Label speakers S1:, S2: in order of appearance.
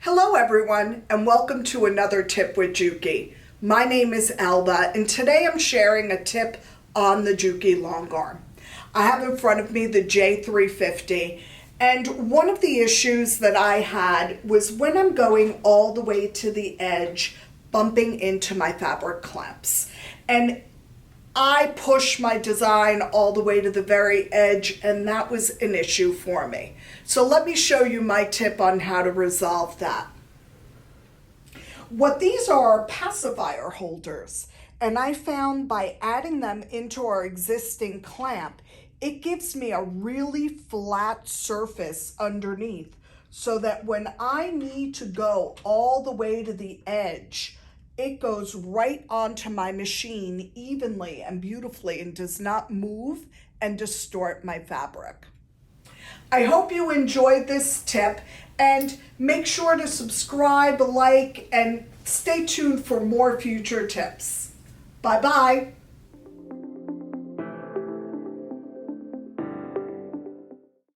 S1: Hello everyone, and welcome to another tip with JUKI. My name is Alba, and today I'm sharing a tip on the JUKI Longarm. I have in front of me the J350, and one of the issues that I had was when I'm going all the way to the edge, bumping into my fabric clamps. And I pushed my design all the way to the very edge, and that was an issue for me. So let me show you my tip on how to resolve that. What these are pacifier holders, and I found by adding them into our existing clamp, it gives me a really flat surface underneath so that when I need to go all the way to the edge, it goes right onto my machine evenly and beautifully and does not move and distort my fabric. I hope you enjoyed this tip, and make sure to subscribe, like, and stay tuned for more future tips. Bye-bye.